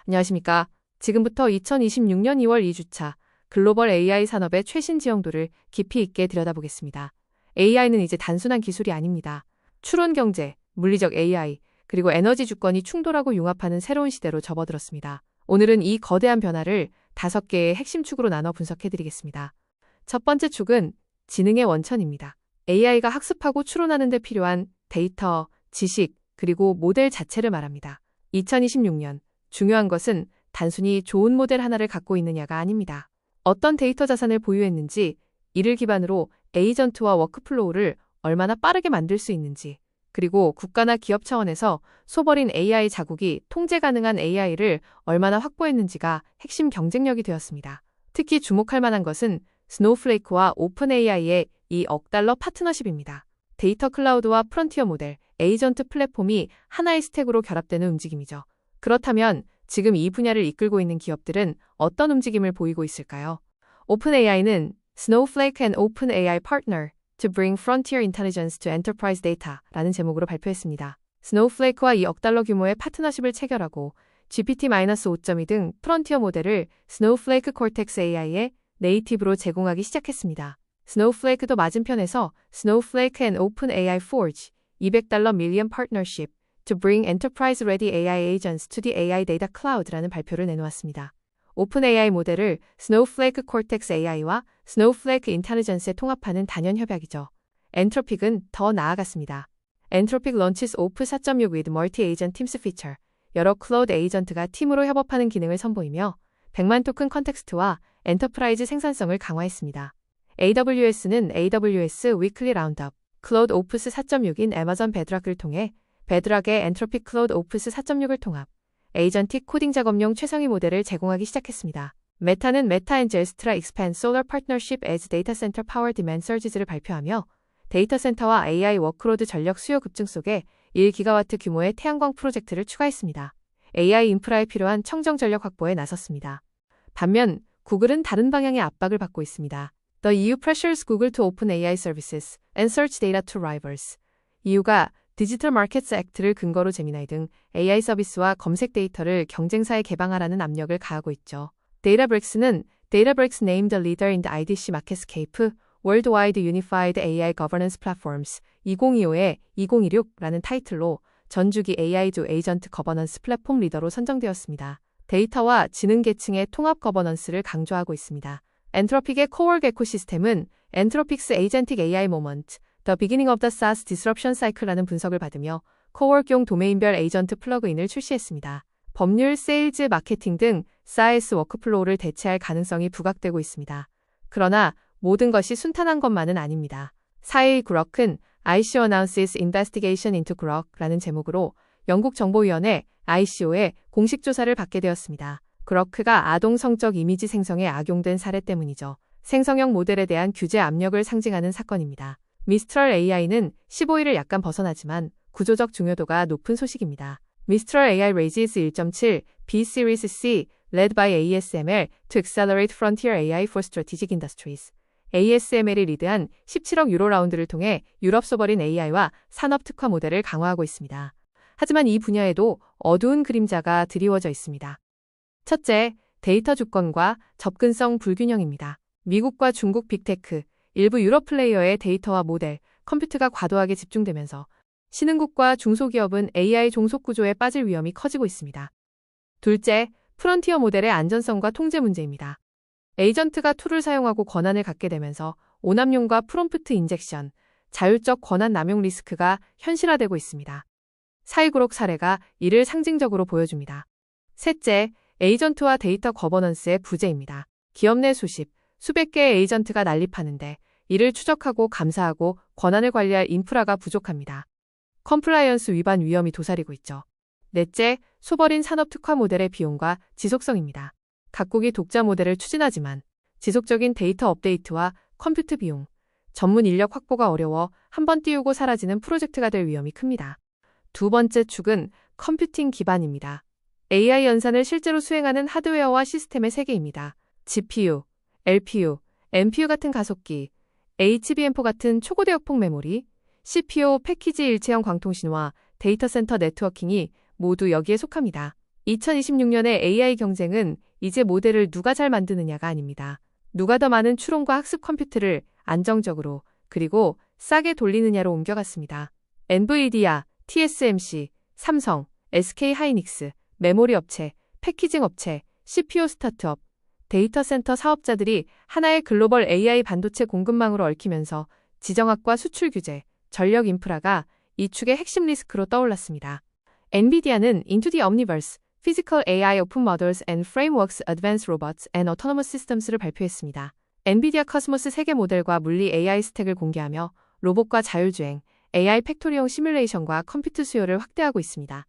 안녕하십니까. 지금부터 2026년 2월 2주차 글로벌 AI 산업의 최신 지형도를 깊이 있게 들여다보겠습니다. AI는 이제 단순한 기술이 아닙니다. 추론 경제, 물리적 AI, 그리고 에너지 주권이 충돌하고 융합하는 새로운 시대로 접어들었습니다. 오늘은 이 거대한 변화를 5개의 핵심 축으로 나눠 분석해드리겠습니다. 첫 번째 축은 지능의 원천입니다. AI가 학습하고 추론하는 데 필요한 데이터, 지식, 그리고 모델 자체를 말합니다. 2026년 중요한 것은 단순히 좋은 모델 하나를 갖고 있느냐가 아닙니다. 어떤 데이터 자산을 보유했는지, 이를 기반으로 에이전트와 워크플로우를 얼마나 빠르게 만들 수 있는지, 그리고 국가나 기업 차원에서 소버린 AI 자국이 통제 가능한 AI를 얼마나 확보했는지가 핵심 경쟁력이 되었습니다. 특히 주목할 만한 것은 스노우플레이크와 오픈 AI의 이 $1억 파트너십입니다. 데이터 클라우드와 프론티어 모델, 에이전트 플랫폼이 하나의 스택으로 결합되는 움직임이죠. 그렇다면 지금 이 분야를 이끌고 있는 기업들은 어떤 움직임을 보이고 있을까요? OpenAI는 Snowflake and OpenAI Partner to Bring Frontier Intelligence to Enterprise Data라는 제목으로 발표했습니다. 스노우플레이크와 이 $1억 규모의 파트너십을 체결하고 GPT-5.2 등 프론티어 모델을 스노우플레이크 코텍스 AI에 네이티브로 제공하기 시작했습니다. 스노우플레이크도 맞은편에서 Snowflake and OpenAI Forge $200 million partnership to bring enterprise-ready AI agents to the AI data cloud라는 발표를 내놓았습니다. 오픈AI 모델을 스노우플레이크 코텍스 AI와 스노우플레이크 인텔리전스에 통합하는 단연 협약이죠. 엔트로픽은 더 나아갔습니다. 엔트로픽 launches OP 4.6 with multi-agent teams feature. 여러 클라우드 에이전트가 팀으로 협업하는 기능을 선보이며 100만 토큰 컨텍스트와 엔터프라이즈 생산성을 강화했습니다. AWS는 AWS Weekly Roundup, 클라우드 오프스 4.6인 애마존 베드락을 통해 베드락의 엔트로픽 클라우드 오프스 4.6을 통합, 에이전틱 코딩 작업용 최상위 모델을 제공하기 시작했습니다. 메타는 메타 앤 젤스트라 익스팬 솔러 파트너십 as 데이터 센터 파워 디맨드 서지즈를 발표하며 데이터 센터와 AI 워크로드 전력 수요 급증 속에 1기가와트 규모의 태양광 프로젝트를 추가했습니다. AI 인프라에 필요한 청정 전력 확보에 나섰습니다. 반면 구글은 다른 방향의 압박을 받고 있습니다. The EU pressures Google to open AI services and search data to rivals. EU가 디지털 마켓스 액트를 근거로 제미나이 등 AI 서비스와 검색 데이터를 경쟁사에 개방하라는 압력을 가하고 있죠. 데이터브릭스는 Databricks named the leader in the IDC MarketScape Worldwide Unified AI Governance Platforms 2025의 2026라는 타이틀로 전주기 AI 에이전트 거버넌스 플랫폼 리더로 선정되었습니다. 데이터와 지능 계층의 통합 거버넌스를 강조하고 있습니다. 엔트로픽의 코워크 에코시스템은 엔트로픽스 에이전틱 AI 모먼트 The Beginning of the SaaS Disruption Cycle라는 분석을 받으며 코워크용 도메인별 에이전트 플러그인을 출시했습니다. 법률, 세일즈, 마케팅 등 SaaS 워크플로우를 대체할 가능성이 부각되고 있습니다. 그러나 모든 것이 순탄한 것만은 아닙니다. 4일 그럭은 ICO Announces Investigation into 그럭라는 제목으로 영국 정보위원회 ICO의 공식 조사를 받게 되었습니다. 그럭가 아동 성적 이미지 생성에 악용된 사례 때문이죠. 생성형 모델에 대한 규제 압력을 상징하는 사건입니다. 미스트럴 AI는 15일을 약간 벗어나지만 구조적 중요도가 높은 소식입니다. 미스트럴 AI raises 1.7 B Series C led by ASML to accelerate frontier AI for strategic industries. ASML이 리드한 17억 유로 라운드를 통해 유럽 소버린 AI와 산업 특화 모델을 강화하고 있습니다. 하지만 이 분야에도 어두운 그림자가 드리워져 있습니다. 첫째, 데이터 주권과 접근성 불균형입니다. 미국과 중국 빅테크, 일부 유럽 플레이어의 데이터와 모델, 컴퓨터가 과도하게 집중되면서 신흥국과 중소기업은 AI 종속 구조에 빠질 위험이 커지고 있습니다. 둘째, 프론티어 모델의 안전성과 통제 문제입니다. 에이전트가 툴을 사용하고 권한을 갖게 되면서 오남용과 프롬프트 인젝션, 자율적 권한 남용 리스크가 현실화되고 있습니다. 사이그록 사례가 이를 상징적으로 보여줍니다. 셋째, 에이전트와 데이터 거버넌스의 부재입니다. 기업 내 수백 개의 에이전트가 난립하는데 이를 추적하고 감사하고 권한을 관리할 인프라가 부족합니다. 컴플라이언스 위반 위험이 도사리고 있죠. 넷째, 소버린 산업 특화 모델의 비용과 지속성입니다. 각국이 독자 모델을 추진하지만 지속적인 데이터 업데이트와 컴퓨트 비용, 전문 인력 확보가 어려워 한번 띄우고 사라지는 프로젝트가 될 위험이 큽니다. 두 번째 축은 컴퓨팅 기반입니다. AI 연산을 실제로 수행하는 하드웨어와 시스템의 세계입니다. GPU, LPU, NPU 같은 가속기, HBM4 같은 초고대역폭 메모리, CPU 패키지 일체형 광통신호와 데이터 센터 네트워킹이 모두 여기에 속합니다. 2026년의 AI 경쟁은 이제 모델을 누가 잘 만드느냐가 아닙니다. 누가 더 많은 추론과 학습 컴퓨터를 안정적으로 그리고 싸게 돌리느냐로 옮겨갔습니다. 엔비디아, TSMC, 삼성, SK 하이닉스, 메모리 업체, 패키징 업체, CPU 스타트업, 데이터 센터 사업자들이 하나의 글로벌 AI 반도체 공급망으로 얽히면서 지정학과 수출 규제, 전력 인프라가 이 축의 핵심 리스크로 떠올랐습니다. 엔비디아는 Into the Omniverse, Physical AI Open Models and Frameworks Advanced Robots and Autonomous Systems를 발표했습니다. 엔비디아 코스모스 세계 모델과 물리 AI 스택을 공개하며 로봇과 자율주행, AI 팩토리용 시뮬레이션과 컴퓨트 수요를 확대하고 있습니다.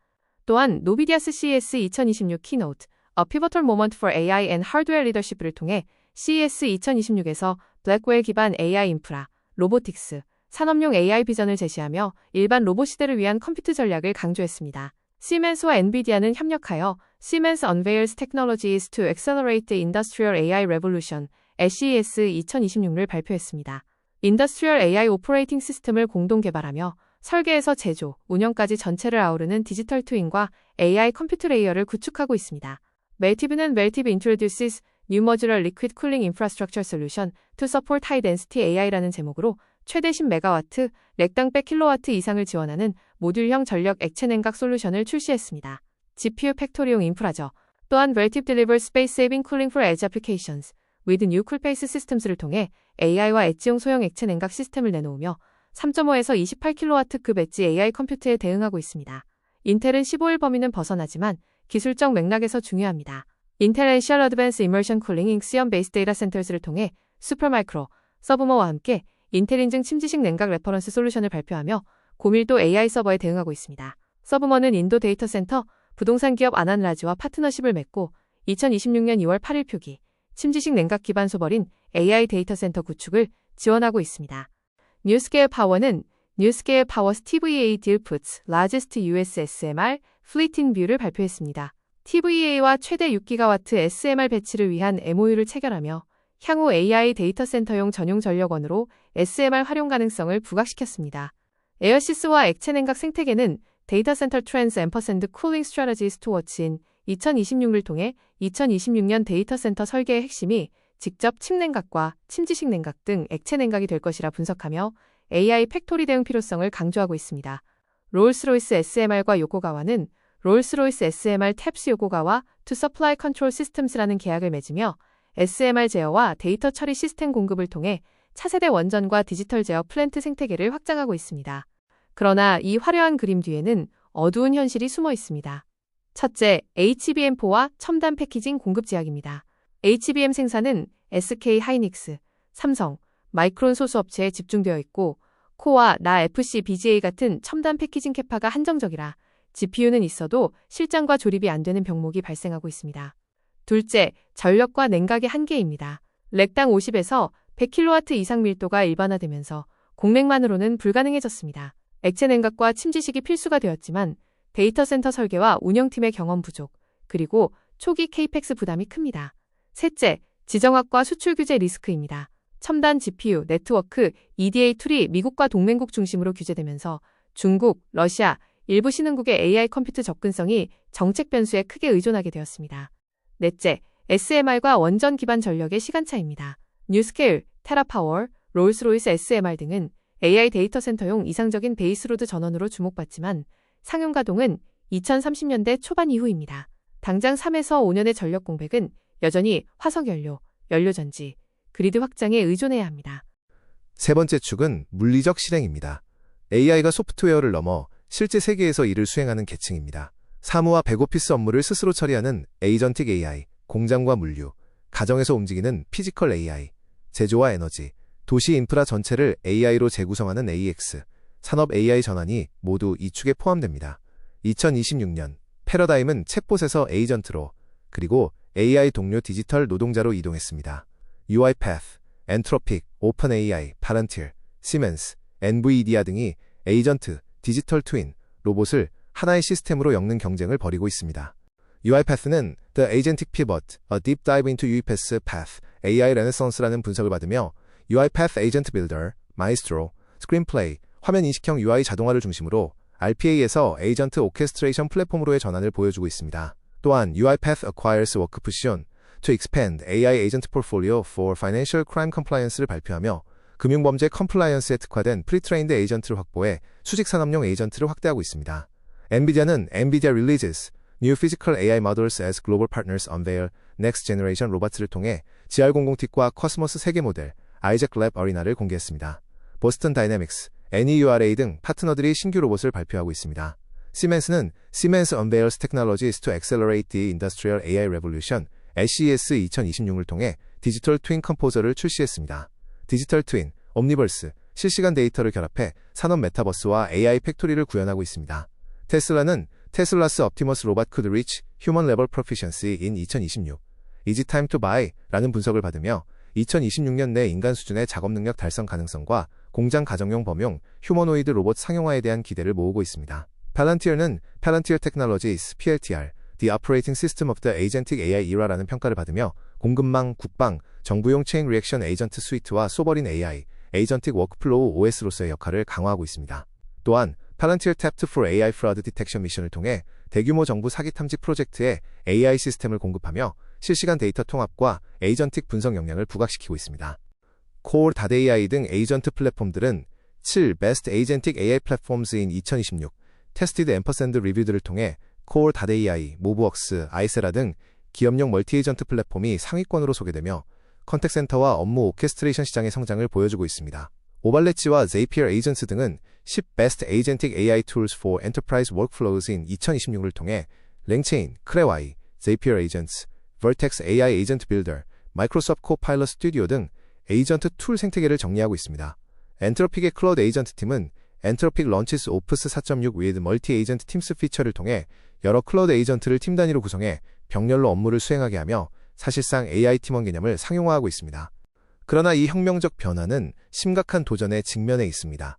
또한 노비디아스 CES 2026 키노트, A Pivotal Moment for AI and Hardware Leadership을 통해 CES 2026에서 블랙웰 기반 AI 인프라, 로보틱스, 산업용 AI 비전을 제시하며 일반 로봇 시대를 위한 컴퓨트 전략을 강조했습니다. 시멘스와 엔비디아는 협력하여 Siemens Unveils Technologies to Accelerate the Industrial AI Revolution, CES 2026을 발표했습니다. 인더스트리얼 AI 오퍼레이팅 시스템을 공동 개발하며 설계에서 제조, 운영까지 전체를 아우르는 디지털 트윈과 AI 컴퓨트 레이어를 구축하고 있습니다. 멜티브는 Meltive Introduces New Modular Liquid Cooling Infrastructure Solution to Support High Density AI라는 제목으로 최대 10메가와트, 렉당 100kW 이상을 지원하는 모듈형 전력 액체 냉각 솔루션을 출시했습니다. GPU 팩토리용 인프라죠. 또한 Meltive delivers space-saving cooling for edge applications with new coolpace systems를 통해 AI와 엣지용 소형 액체 냉각 시스템을 내놓으며 3.5에서 28kW급 엣지 AI 컴퓨터에 대응하고 있습니다. 인텔은 15일 범위는 벗어나지만 기술적 맥락에서 중요합니다. 인텔 Ensure Advanced Immersion Cooling Inxion Based Data Centers를 통해 슈퍼마이크로, 서브머와 함께 인텔 인증 침지식 냉각 레퍼런스 솔루션을 발표하며 고밀도 AI 서버에 대응하고 있습니다. 서브머는 인도 데이터 센터, 부동산 기업 아난라지와 파트너십을 맺고 2026년 2월 8일 표기, 침지식 냉각 기반 소버린 AI 데이터 센터 구축을 지원하고 있습니다. 뉴스케일 파워는 뉴스케일 파워 TVA Deal Puts Largest US SMR Fleet in View를 발표했습니다. TVA와 최대 6GW SMR 배치를 위한 MOU를 체결하며 향후 AI 데이터 센터용 전용 전력원으로 SMR 활용 가능성을 부각시켰습니다. 에어시스와 액체 냉각 생태계는 데이터 센터 트렌즈 앰퍼샌드 쿨링 스트래티지스 투워치인 2026을 통해 2026년 데이터 센터 설계의 핵심이 직접 침냉각과 침지식 냉각 등 액체 냉각이 될 것이라 분석하며 AI 팩토리 대응 필요성을 강조하고 있습니다. 롤스로이스 SMR과 요코가와는 롤스로이스 SMR 탭스 요코가와 To Supply Control Systems라는 계약을 맺으며 SMR 제어와 데이터 처리 시스템 공급을 통해 차세대 원전과 디지털 제어 플랜트 생태계를 확장하고 있습니다. 그러나 이 화려한 그림 뒤에는 어두운 현실이 숨어 있습니다. 첫째, HBM4와 첨단 패키징 공급 제약입니다. HBM 생산은 SK 하이닉스, 삼성, 마이크론 소수 업체에 집중되어 있고 코어와 나 FC BGA 같은 첨단 패키징 캐파가 한정적이라 GPU는 있어도 실장과 조립이 안 되는 병목이 발생하고 있습니다. 둘째, 전력과 냉각의 한계입니다. 렉당 50에서 100kW 이상 밀도가 일반화되면서 공랭만으로는 불가능해졌습니다. 액체 냉각과 침지식이 필수가 되었지만 데이터 센터 설계와 운영팀의 경험 부족, 그리고 초기 케이펙스 부담이 큽니다. 셋째, 지정학과 수출 규제 리스크입니다. 첨단 GPU, 네트워크, EDA 툴이 미국과 동맹국 중심으로 규제되면서 중국, 러시아, 일부 신흥국의 AI 컴퓨터 접근성이 정책 변수에 크게 의존하게 되었습니다. 넷째, SMR과 원전 기반 전력의 시간차입니다. 뉴스케일, 테라파워, 롤스로이스 SMR 등은 AI 데이터 센터용 이상적인 베이스로드 전원으로 주목받지만 상용 가동은 2030년대 초반 이후입니다. 당장 3에서 5년의 전력 공백은 여전히 화석연료, 연료전지, 그리드 확장에 의존해야 합니다. 세 번째 축은 물리적 실행입니다. AI가 소프트웨어를 넘어 실제 세계에서 일을 수행하는 계층입니다. 사무와 백오피스 업무를 스스로 처리하는 에이전틱 AI, 공장과 물류, 가정에서 움직이는 피지컬 AI, 제조와 에너지, 도시 인프라 전체를 AI로 재구성하는 AX, 산업 AI 전환이 모두 이 축에 포함됩니다. 2026년, 패러다임은 챗봇에서 에이전트로, 그리고 AI 동료 디지털 노동자로 이동했습니다. UiPath, 엔트로픽, 오픈AI, 파란틸, 시멘스, 엔비디아 등이 에이전트, 디지털 트윈, 로봇을 하나의 시스템으로 엮는 경쟁을 벌이고 있습니다. UiPath는 The Agentic Pivot, A Deep Dive into UiPath's Path, AI Renaissance라는 분석을 받으며 UiPath Agent Builder, Maestro, Screenplay, 화면 인식형 UI 자동화를 중심으로 RPA에서 에이전트 오케스트레이션 플랫폼으로의 전환을 보여주고 있습니다. 또한 UiPath acquires Workfusion to expand AI agent portfolio for financial crime compliance를 발표하며 금융범죄 컴플라이언스에 특화된 프리트레인드 에이전트를 확보해 수직산업용 에이전트를 확대하고 있습니다. 엔비디아는 NVIDIA releases new physical AI models as global partners unveil next generation robots를 통해 GR00T과 코스모스 3개 모델, 아이잭 랩 어리나를 공개했습니다. 보스턴 다이내믹스, NEURA 등 파트너들이 신규 로봇을 발표하고 있습니다. 시멘스는 Siemens unveils technologies to accelerate the industrial AI revolution CES 2026을 통해 디지털 트윈 컴포저를 출시했습니다. 디지털 트윈, 옴니버스, 실시간 데이터를 결합해 산업 메타버스와 AI 팩토리를 구현하고 있습니다. 테슬라는 테슬라스 옵티머스 로봇 could reach human level proficiency in 2026. Is it time to buy? 라는 분석을 받으며 2026년 내 인간 수준의 작업 능력 달성 가능성과 공장 가정용 범용 휴머노이드 로봇 상용화에 대한 기대를 모으고 있습니다. Palantir는 Palantir Technologies (PLTR), The Operating System of the Agentic AI Era라는 평가를 받으며 공급망, 국방, 정부용 체인 리액션 에이전트 스위트와 소버린 AI, 에이전틱 워크플로우 OS로서의 역할을 강화하고 있습니다. 또한 Palantir tapped for AI fraud detection 미션을 통해 대규모 정부 사기 탐지 프로젝트에 AI 시스템을 공급하며 실시간 데이터 통합과 에이전틱 분석 역량을 부각시키고 있습니다. Core, AI 등 에이전트 플랫폼들은 7 Best Agentic AI Platforms in 2026 Tested & Review들을 통해 Core, AI, 모브웍스, 아이세라 등 기업용 멀티 에이전트 플랫폼이 상위권으로 소개되며 컨택센터와 업무 오케스트레이션 시장의 성장을 보여주고 있습니다. 오발렛지와 Zapier Agents 등은 10 Best Agentic AI Tools for Enterprise Workflows in 2026을 통해 랭체인, 크레와이, Zapier Agents, Vertex AI Agent Builder, 마이크로소프트 코파일럿 스튜디오 등 에이전트 툴 생태계를 정리하고 있습니다. 엔트로픽의 클라우드 에이전트 팀은 엔트로픽 런치스 오프스 4.6 with 멀티 에이전트 팀스 피처를 통해 여러 클라우드 에이전트를 팀 단위로 구성해 병렬로 업무를 수행하게 하며 사실상 AI 팀원 개념을 상용화하고 있습니다. 그러나 이 혁명적 변화는 심각한 도전에 직면해 있습니다.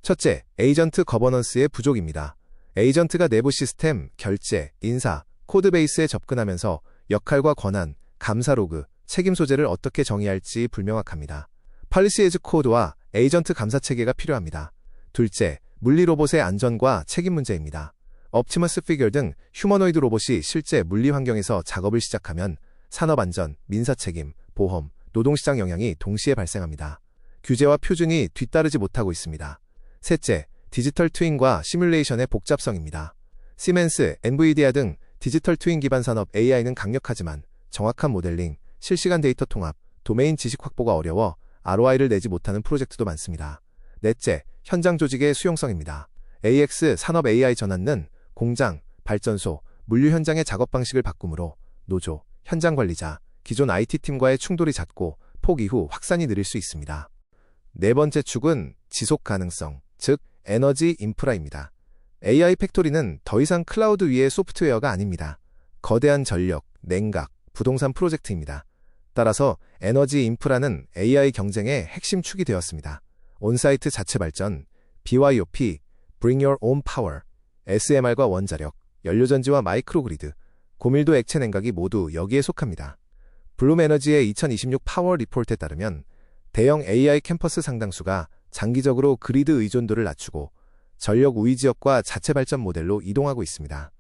첫째, 에이전트 거버넌스의 부족입니다. 에이전트가 내부 시스템, 결제, 인사, 코드베이스에 접근하면서 역할과 권한, 감사 로그, 책임 소재를 어떻게 정의할지 불명확합니다. 폴리시 에즈 코드와 에이전트 감사 체계가 필요합니다. 둘째, 물리 로봇의 안전과 책임 문제입니다. 옵티머스 피겨 등 휴머노이드 로봇이 실제 물리 환경에서 작업을 시작하면 산업 안전, 민사 책임, 보험, 노동시장 영향이 동시에 발생합니다. 규제와 표준이 뒤따르지 못하고 있습니다. 셋째, 디지털 트윈과 시뮬레이션의 복잡성입니다. 시멘스, 엔비디아 등 디지털 트윈 기반 산업 AI는 강력하지만 정확한 모델링, 실시간 데이터 통합, 도메인 지식 확보가 어려워 ROI를 내지 못하는 프로젝트도 많습니다. 넷째, 현장 조직의 수용성입니다. AX 산업 AI 전환은 공장, 발전소, 물류 현장의 작업 방식을 바꾸므로 노조, 현장 관리자, 기존 IT팀과의 충돌이 잦고 폭 이후 확산이 느릴 수 있습니다. 네 번째 축은 지속 가능성, 즉 에너지 인프라입니다. AI 팩토리는 더 이상 클라우드 위의 소프트웨어가 아닙니다. 거대한 전력, 냉각, 부동산 프로젝트입니다. 따라서 에너지 인프라는 AI 경쟁의 핵심 축이 되었습니다. 온사이트 자체 발전, BYOP, Bring Your Own Power, SMR과 원자력, 연료전지와 마이크로그리드, 고밀도 액체 냉각이 모두 여기에 속합니다. 블룸에너지의 2026 파워 리포트에 따르면 대형 AI 캠퍼스 상당수가 장기적으로 그리드 의존도를 낮추고 전력 우위 지역과 자체 발전 모델로 이동하고 있습니다.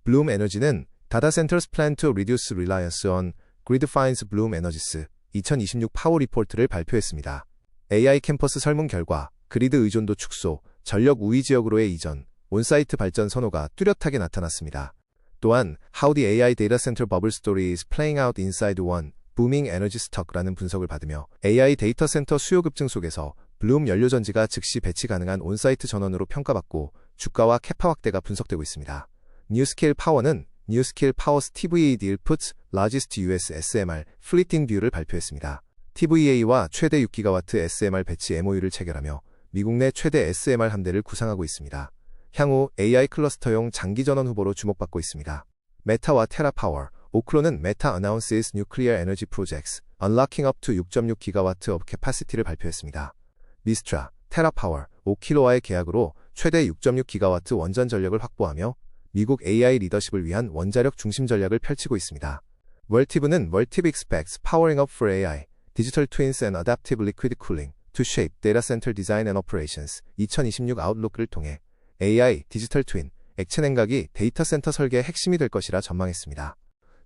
블룸에너지는 Data Centers Plan to Reduce Reliance on Grid finds Bloom Energies 2026 파워 리포트를 발표했습니다. AI 캠퍼스 설문 결과 그리드 의존도 축소, 전력 우위 지역으로의 이전, 온사이트 발전 선호가 뚜렷하게 나타났습니다. 또한 How the AI Data Center Bubble Story is Playing Out Inside One Booming Energy Stock라는 분석을 받으며 AI 데이터 센터 수요 급증 속에서 블룸 연료전지가 즉시 배치 가능한 온사이트 전원으로 평가받고 주가와 캐파 확대가 분석되고 있습니다. 뉴스케일 파워는 뉴스케일 파워스 TVA Deal Puts Largest US SMR Fleeting View를 발표했습니다. TVA와 최대 6GW SMR 배치 MOU를 체결하며 미국 내 최대 SMR 함대를 구상하고 있습니다. 향후 AI 클러스터용 장기 전원 후보로 주목받고 있습니다. 메타와 테라파워, 오클로는 Meta announces nuclear energy projects, unlocking up to 6.6GW of capacity를 발표했습니다. 미스트라, 테라파워, 오킬로와의 계약으로 최대 6.6GW 원전 전력을 확보하며 미국 AI 리더십을 위한 원자력 중심 전략을 펼치고 있습니다. 월티브는 Multiv expects powering up for AI, digital twins and adaptive liquid cooling to shape data center design and operations 2026 아웃룩을 통해 AI, 디지털 트윈, 액체 냉각이 데이터 센터 설계의 핵심이 될 것이라 전망했습니다.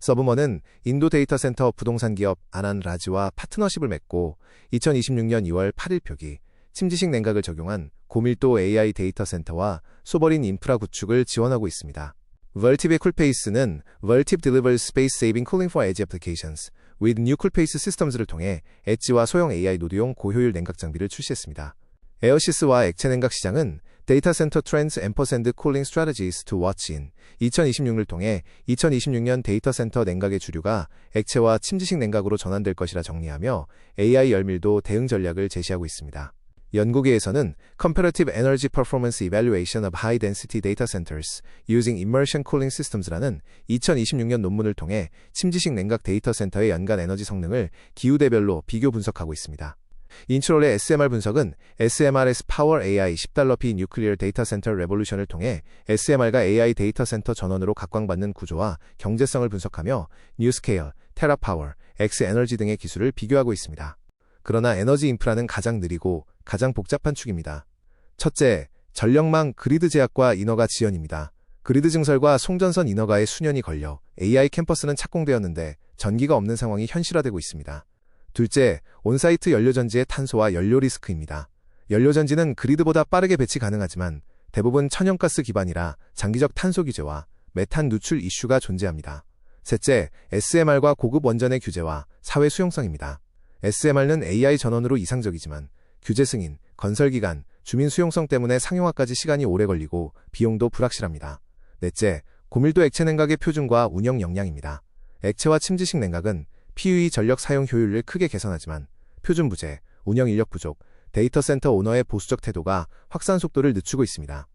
서브먼은 인도 데이터 센터 부동산 기업 아난 라지와 파트너십을 맺고 2026년 2월 8일 표기 침지식 냉각을 적용한 고밀도 AI 데이터 센터와 소버린 인프라 구축을 지원하고 있습니다. Vertip의 쿨페이스는 Vertip delivers space-saving cooling for edge applications with new coolpace systems를 통해 엣지와 소형 AI 노드용 고효율 냉각 장비를 출시했습니다. 에어시스와 액체 냉각 시장은 데이터 센터 트렌드스 앰퍼샌드 쿨링 스트래티지스 투 워치 인 2026을 통해 2026년 데이터 센터 냉각의 주류가 액체와 침지식 냉각으로 전환될 것이라 정리하며 AI 열밀도 대응 전략을 제시하고 있습니다. 연구계에서는 Comparative Energy Performance Evaluation of High Density Data Centers Using Immersion Cooling Systems라는 2026년 논문을 통해 침지식 냉각 데이터 센터의 연간 에너지 성능을 기후대별로 비교 분석하고 있습니다. 인트롤의 SMR 분석은 SMRS Power AI $10P Nuclear Data Center Revolution을 통해 SMR과 AI 데이터 센터 전원으로 각광받는 구조와 경제성을 분석하며 뉴스케일, 테라파워, 엑스에너지 등의 기술을 비교하고 있습니다. 그러나 에너지 인프라는 가장 느리고 가장 복잡한 축입니다. 첫째, 전력망 그리드 제약과 인허가 지연입니다. 그리드 증설과 송전선 인허가에 수년이 걸려 AI 캠퍼스는 착공되었는데 전기가 없는 상황이 현실화되고 있습니다. 둘째, 온사이트 연료전지의 탄소와 연료 리스크입니다. 연료전지는 그리드보다 빠르게 배치 가능하지만 대부분 천연가스 기반이라 장기적 탄소 규제와 메탄 누출 이슈가 존재합니다. 셋째, SMR과 고급 원전의 규제와 사회 수용성입니다. SMR는 AI 전원으로 이상적이지만 규제 승인, 건설 기간, 주민 수용성 때문에 상용화까지 시간이 오래 걸리고 비용도 불확실합니다. 넷째, 고밀도 액체 냉각의 표준과 운영 역량입니다. 액체와 침지식 냉각은 PUE 전력 사용 효율을 크게 개선하지만 표준 부재, 운영 인력 부족, 데이터 센터 오너의 보수적 태도가 확산 속도를 늦추고 있습니다.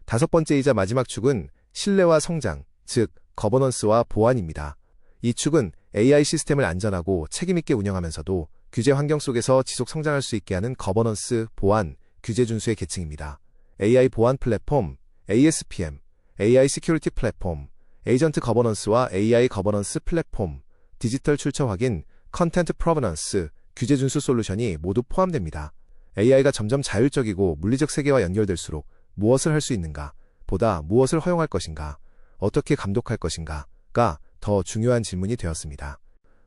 다섯 번째이자 마지막 축은 신뢰와 성장, 즉 거버넌스와 보안입니다. 이 축은 AI 시스템을 안전하고 책임있게 운영하면서도 규제 환경 속에서 지속 성장할 수 있게 하는 거버넌스, 보안, 규제 준수의 계층입니다. AI 보안 플랫폼, ASPM, AI 시큐리티 플랫폼, 에이전트 거버넌스와 AI 거버넌스 플랫폼, 디지털 출처 확인, 컨텐트 프로버넌스, 규제 준수 솔루션이 모두 포함됩니다. AI가 점점 자율적이고 물리적 세계와 연결될수록 무엇을 할 수 있는가, 보다 무엇을 허용할 것인가, 어떻게 감독할 것인가가 더 중요한 질문이 되었습니다.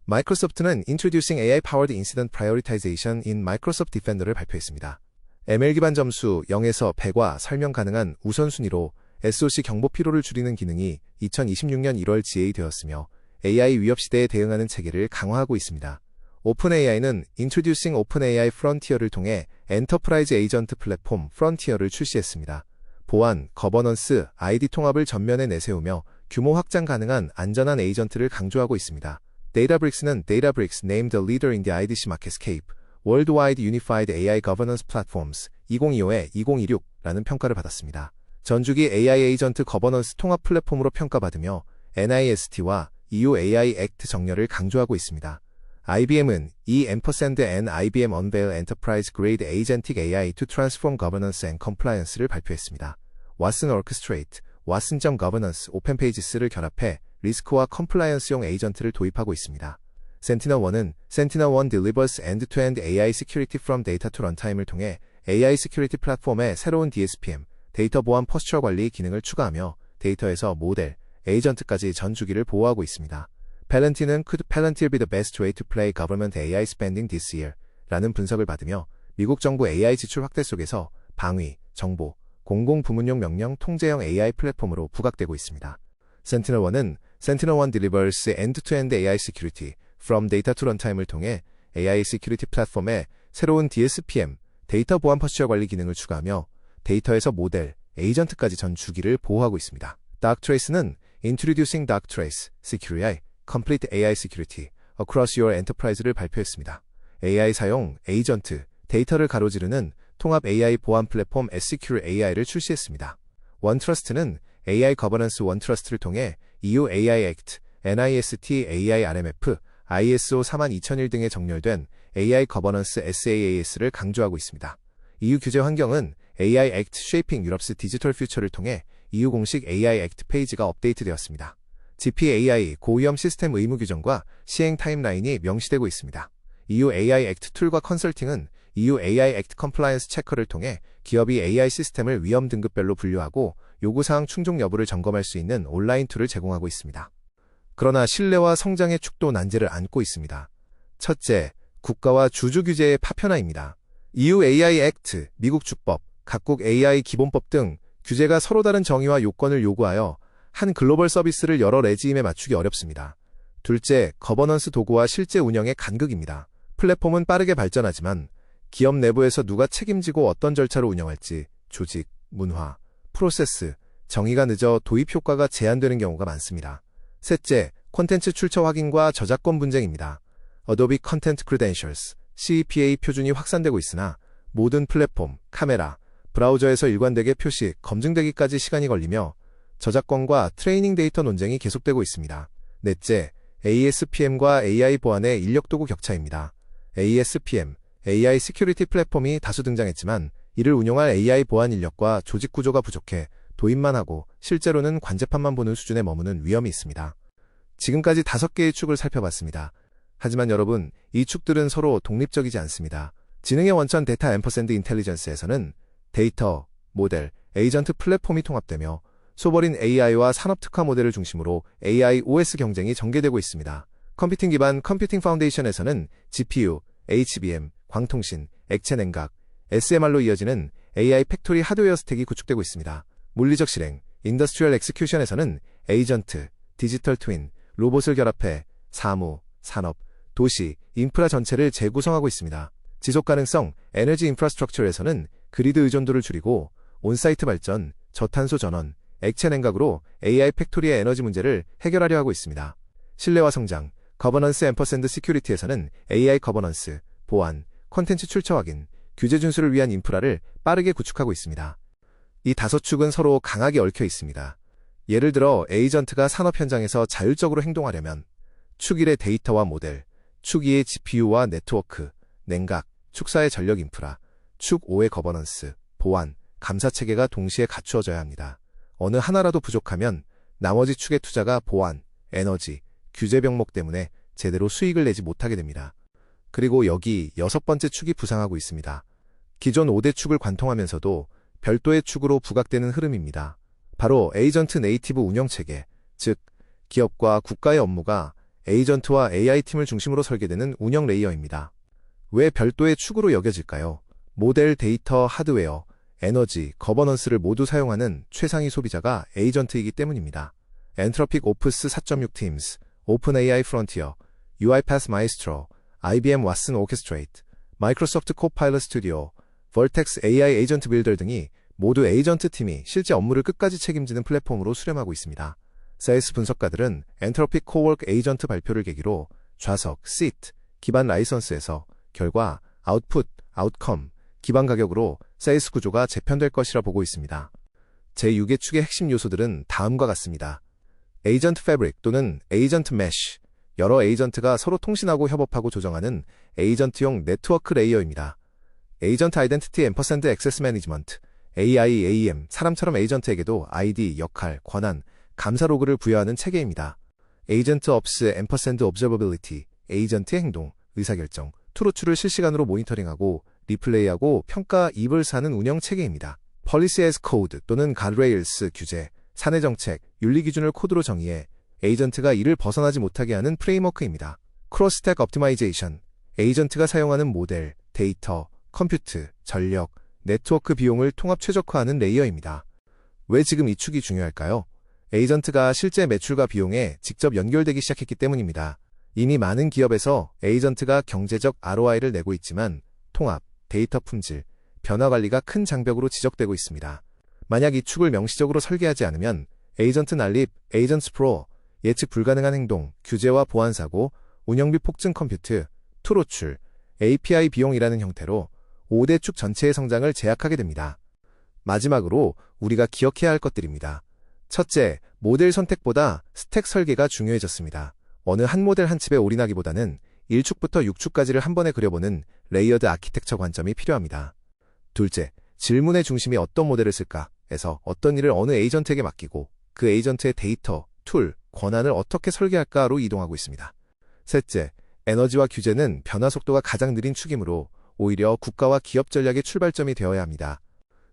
마이크로소프트는 Introducing AI-Powered Incident Prioritization in Microsoft Defender를 발표했습니다. ML 기반 점수 0에서 100과 설명 가능한 우선순위로 SOC 경보 피로를 줄이는 기능이 2026년 1월 GA되었으며 AI 위협 시대에 대응하는 체계를 강화하고 있습니다. 오픈AI는 Introducing OpenAI Frontier를 통해 엔터프라이즈 에이전트 플랫폼 Frontier를 출시했습니다. 보안, 거버넌스, ID 통합을 전면에 내세우며 규모 확장 가능한 안전한 에이전트를 강조하고 있습니다. Databricks는 Databricks named a leader in the IDC MarketScape Worldwide Unified AI Governance Platforms 2025-2026라는 평가를 받았습니다. 전주기 AI 에이전트 거버넌스 통합 플랫폼으로 평가받으며 NIST와 EU AI 액트 정렬을 강조하고 있습니다. IBM은 E&N IBM Unveil Enterprise Grade Agentic AI to Transform Governance and Compliance를 발표했습니다. Watson Orchestrate, Watson Governance, 오펜페이지스를 결합해 리스크와 컴플라이언스용 에이전트를 도입하고 있습니다. Sentinel-1은 Sentinel-1 delivers end-to-end AI security from data to runtime을 통해 AI 시큐리티 플랫폼에 새로운 DSPM, 데이터 보안 포스처 관리 기능을 추가하며 데이터에서 모델, 에이전트까지 전 주기를 보호하고 있습니다. Palantir는 Could Palantir be the best way to play government AI spending this year? 라는 분석을 받으며 미국 정부 AI 지출 확대 속에서 방위, 정보, 공공부문용 명령 통제형 AI 플랫폼으로 부각되고 있습니다. Sentinel-1은 Sentinel-1 delivers end-to-end AI security from data to runtime을 통해 AI 시큐리티 플랫폼에 새로운 DSPM, 데이터 보안 포스처 관리 기능을 추가하며 데이터에서 모델, 에이전트까지 전 주기를 보호하고 있습니다. Darktrace는 Introducing Darktrace, Secure AI, Complete AI Security Across Your Enterprise를 발표했습니다. AI 사용, 에이전트, 데이터를 가로지르는 통합 AI 보안 플랫폼 S-Secure AI를 출시했습니다. OneTrust는 AI Governance OneTrust를 통해 EU AI Act, NIST AI RMF, ISO 42001 등에 정렬된 AI Governance SaaS를 강조하고 있습니다. EU 규제 환경은 AI Act Shaping Europe's Digital Future를 통해 EU 공식 AI Act 페이지가 업데이트되었습니다. GPAI 고위험 시스템 의무 규정과 시행 타임라인이 명시되고 있습니다. EU AI Act 툴과 컨설팅은 EU AI Act 컴플라이언스 체커를 통해 기업이 AI 시스템을 위험 등급별로 분류하고 요구사항 충족 여부를 점검할 수 있는 온라인 툴을 제공하고 있습니다. 그러나 신뢰와 성장의 축도 난제를 안고 있습니다. 첫째, 국가와 주주 규제의 파편화입니다. EU AI 액트, 미국 주법, 각국 AI 기본법 등 규제가 서로 다른 정의와 요건을 요구하여 한 글로벌 서비스를 여러 레지임에 맞추기 어렵습니다. 둘째, 거버넌스 도구와 실제 운영의 간극입니다. 플랫폼은 빠르게 발전하지만 기업 내부에서 누가 책임지고 어떤 절차로 운영할지 조직, 문화, 프로세스, 정의가 늦어 도입 효과가 제한되는 경우가 많습니다. 셋째, 콘텐츠 출처 확인과 저작권 분쟁입니다. Adobe Content Credentials, CPA 표준이 확산되고 있으나 모든 플랫폼, 카메라, 브라우저에서 일관되게 표시, 검증되기까지 시간이 걸리며 저작권과 트레이닝 데이터 논쟁이 계속되고 있습니다. 넷째, ASPM과 AI 보안의 인력 도구 격차입니다. ASPM, AI 시큐리티 플랫폼이 다수 등장했지만 이를 운용할 AI 보안 인력과 조직 구조가 부족해 도입만 하고 실제로는 관제판만 보는 수준에 머무는 위험이 있습니다. 지금까지 5개의 축을 살펴봤습니다. 하지만 여러분, 이 축들은 서로 독립적이지 않습니다. 지능의 원천 데이터 앰퍼샌드 인텔리전스에서는 데이터, 모델, 에이전트 플랫폼이 통합되며 소버린 AI와 산업 특화 모델을 중심으로 AI OS 경쟁이 전개되고 있습니다. 컴퓨팅 기반 컴퓨팅 파운데이션에서는 GPU, HBM, 광통신, 액체 냉각, SMR로 이어지는 AI 팩토리 하드웨어 스택이 구축되고 있습니다. 물리적 실행, 인더스트리얼 엑스큐션에서는 에이전트, 디지털 트윈, 로봇을 결합해 사무, 산업, 도시, 인프라 전체를 재구성하고 있습니다. 지속 가능성, 에너지 인프라스트럭처에서는 그리드 의존도를 줄이고 온사이트 발전, 저탄소 전원, 액체 냉각으로 AI 팩토리의 에너지 문제를 해결하려 하고 있습니다. 신뢰와 성장, 거버넌스 앰퍼샌드 시큐리티에서는 AI 거버넌스, 보안, 콘텐츠 출처 확인, 규제 준수를 위한 인프라를 빠르게 구축하고 있습니다. 이 5축은 서로 강하게 얽혀 있습니다. 예를 들어 에이전트가 산업 현장에서 자율적으로 행동하려면 축 1의 데이터와 모델, 축 2의 GPU와 네트워크, 냉각, 축 4의 전력 인프라, 축 5의 거버넌스, 보안, 감사 체계가 동시에 갖추어져야 합니다. 어느 하나라도 부족하면 나머지 축의 투자가 보안, 에너지, 규제 병목 때문에 제대로 수익을 내지 못하게 됩니다. 그리고 여기 6번째 축이 부상하고 있습니다. 기존 5대 축을 관통하면서도 별도의 축으로 부각되는 흐름입니다. 바로 에이전트 네이티브 운영체계, 즉 기업과 국가의 업무가 에이전트와 AI팀을 중심으로 설계되는 운영 레이어입니다. 왜 별도의 축으로 여겨질까요? 모델, 데이터, 하드웨어, 에너지, 거버넌스를 모두 사용하는 최상위 소비자가 에이전트이기 때문입니다. 엔트로픽 오프스 4.6 팀스, 오픈AI 프론티어, UiPath Maestro, IBM 왓슨 오케스트레이트, 마이크로소프트 코파일럿 스튜디오, Vertex AI 에이전트 빌더 등이 모두 에이전트 팀이 실제 업무를 끝까지 책임지는 플랫폼으로 수렴하고 있습니다. 세일스 분석가들은 엔트로픽 코워크 에이전트 발표를 계기로 좌석, 시트, 기반 라이선스에서 결과, 아웃풋, 아웃컴, 기반 가격으로 세일스 구조가 재편될 것이라 보고 있습니다. 제6의 축의 핵심 요소들은 다음과 같습니다. 에이전트 패브릭 또는 에이전트 메쉬, 여러 에이전트가 서로 통신하고 협업하고 조정하는 에이전트용 네트워크 레이어입니다. 에이전트 아이덴티티 앰퍼샌드 액세스 매니지먼트, AIAM, 사람처럼 에이전트에게도 아이디, 역할, 권한, 감사 로그를 부여하는 체계입니다. 에이전트 업스 앰퍼샌드 옵저버빌리티, 에이전트의 행동, 의사결정, 트루츠를 실시간으로 모니터링하고 리플레이하고 평가 입을 사는 운영 체계입니다. Policy as Code 또는 Guardrails 규제, 사내 정책, 윤리 기준을 코드로 정의해 에이전트가 이를 벗어나지 못하게 하는 프레임워크입니다. 크로스스택 옵티마이제이션, 에이전트가 사용하는 모델, 데이터, 컴퓨트, 전력, 네트워크 비용을 통합 최적화하는 레이어입니다. 왜 지금 이 축이 중요할까요? 에이전트가 실제 매출과 비용에 직접 연결되기 시작했기 때문입니다. 이미 많은 기업에서 에이전트가 경제적 ROI를 내고 있지만 통합, 데이터 품질, 변화 관리가 큰 장벽으로 지적되고 있습니다. 만약 이 축을 명시적으로 설계하지 않으면 에이전트 난립, 에이전트 프로, 예측 불가능한 행동, 규제와 보안 사고, 운영비 폭증 컴퓨트, 투로출, API 비용이라는 형태로 5대 축 전체의 성장을 제약하게 됩니다. 마지막으로 우리가 기억해야 할 것들입니다. 첫째, 모델 선택보다 스택 설계가 중요해졌습니다. 어느 한 모델 한 칩에 올인하기보다는 1축부터 6축까지를 한 번에 그려보는 레이어드 아키텍처 관점이 필요합니다. 둘째, 질문의 중심이 어떤 모델을 쓸까?에서 어떤 일을 어느 에이전트에게 맡기고 그 에이전트의 데이터, 툴, 권한을 어떻게 설계할까로 이동하고 있습니다. 셋째, 에너지와 규제는 변화 속도가 가장 느린 축이므로 오히려 국가와 기업 전략의 출발점이 되어야 합니다.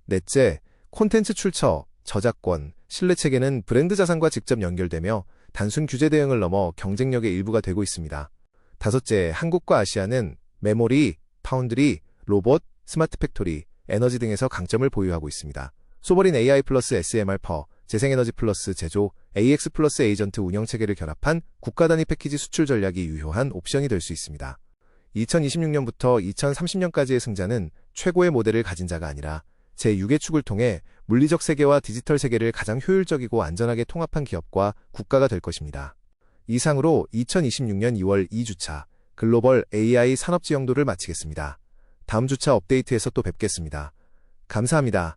넷째, 콘텐츠 출처, 저작권, 신뢰체계는 브랜드 자산과 직접 연결되며 단순 규제 대응을 넘어 경쟁력의 일부가 되고 있습니다. 다섯째, 한국과 아시아는 메모리, 파운드리, 로봇, 스마트 팩토리, 에너지 등에서 강점을 보유하고 있습니다. 소버린 AI 플러스 SMR 퍼, 재생에너지 플러스 제조, AX 플러스 에이전트 운영체계를 결합한 국가 단위 패키지 수출 전략이 유효한 옵션이 될 수 있습니다. 2026년부터 2030년까지의 승자는 최고의 모델을 가진 자가 아니라 제6의 축을 통해 물리적 세계와 디지털 세계를 가장 효율적이고 안전하게 통합한 기업과 국가가 될 것입니다. 이상으로 2026년 2월 2주차 글로벌 AI 산업 지형도를 마치겠습니다. 다음 주차 업데이트에서 또 뵙겠습니다. 감사합니다.